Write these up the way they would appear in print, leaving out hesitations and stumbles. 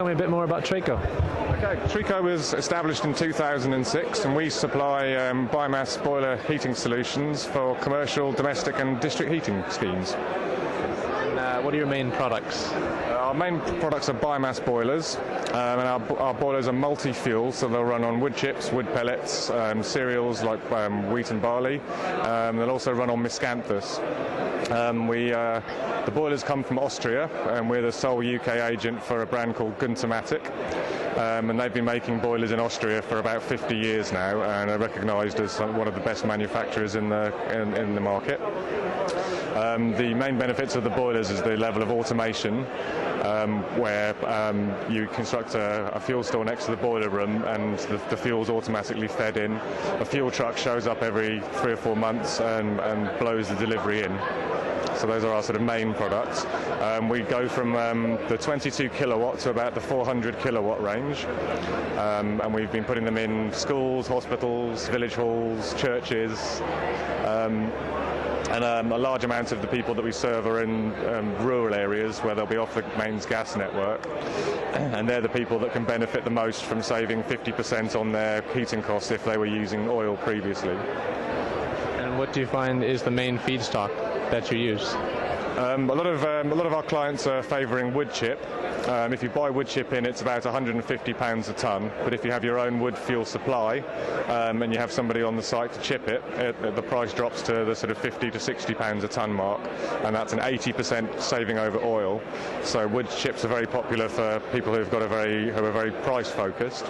Tell me a bit more about Treco. Okay, Treco was established in 2006 and we supply biomass boiler heating solutions for commercial, domestic and district heating schemes. And what are your main products? Our main products are biomass boilers, and our boilers are multi-fuel, so they'll run on wood chips, wood pellets, cereals like wheat and barley. They'll also run on miscanthus. The boilers come from Austria, and we're the sole UK agent for a brand called Guntermatic. And they've been making boilers in Austria for about 50 years now, and are recognised as one of the best manufacturers in the market. The main benefits of the boilers is the level of automation, where you construct a fuel store next to the boiler room and the fuel's automatically fed in. A fuel truck shows up every 3 or 4 months and blows the delivery in. So those are our sort of main products. We go from the 22 kilowatt to about the 400 kilowatt range, and we've been putting them in schools, hospitals, village halls, churches, and a large amount of the people that we serve are in rural areas where they'll be off the mains gas network, and they're the people that can benefit the most from saving 50% on their heating costs if they were using oil previously. And what do you find is the main feedstock that you use? A lot of our clients are favouring wood chip. If you buy wood chip in, it's about £150 a tonne, but if you have your own wood fuel supply and you have somebody on the site to chip it, the price drops to the sort of £50 to £60 a tonne mark, and that's an 80% saving over oil. So wood chips are very popular for people who are very price focused.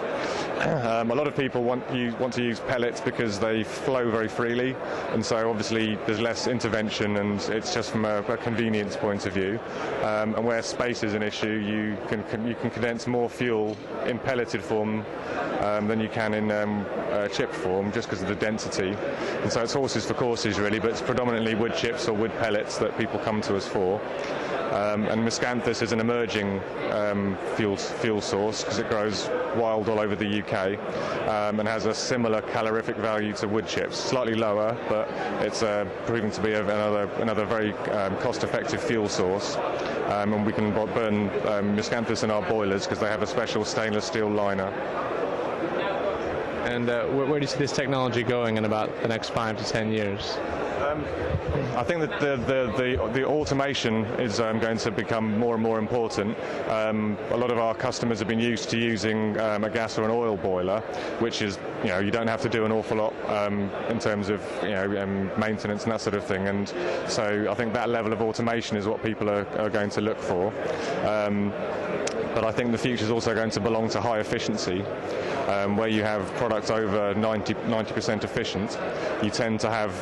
A lot of people want to use pellets because they flow very freely, and so obviously there's less intervention, and it's just from a convenience point of view. And where space is an issue, you can condense more fuel in pelleted form than you can in chip form, just because of the density. And so it's horses for courses really, but it's predominantly wood chips or wood pellets that people come to us for. And miscanthus is an emerging fuel source because it grows wild all over the UK, and has a similar calorific value to wood chips, slightly lower, but it's proving to be another very cost-effective fuel source. And we can burn miscanthus in our boilers because they have a special stainless steel liner. And where do you see this technology going in about the next 5 to 10 years? I think that the automation is going to become more and more important. A lot of our customers have been used to using a gas or an oil boiler, which is, you don't have to do an awful lot in terms of maintenance and that sort of thing. And so I think that level of automation is what people are going to look for. But I think the future is also going to belong to high efficiency. Where you have products over 90% efficient, you tend to have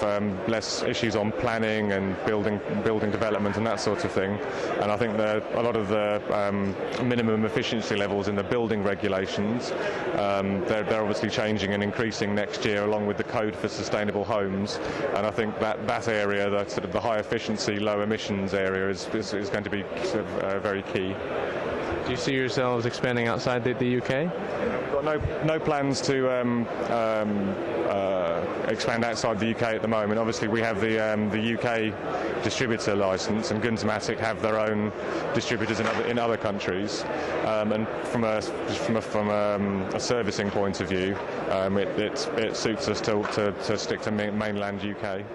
less issues on planning and building development and that sort of thing. And I think that a lot of the minimum efficiency levels in the building regulations, they're obviously changing and increasing next year, along with the code for sustainable homes. And I think that area, that sort of the high efficiency, low emissions area, is going to be sort of very key. Do you see yourselves expanding outside the UK? We've got no plans to expand outside the UK at the moment. Obviously, we have the UK distributor license, and Guntermatic have their own distributors in other countries. And from a servicing point of view, it suits us to stick to mainland UK.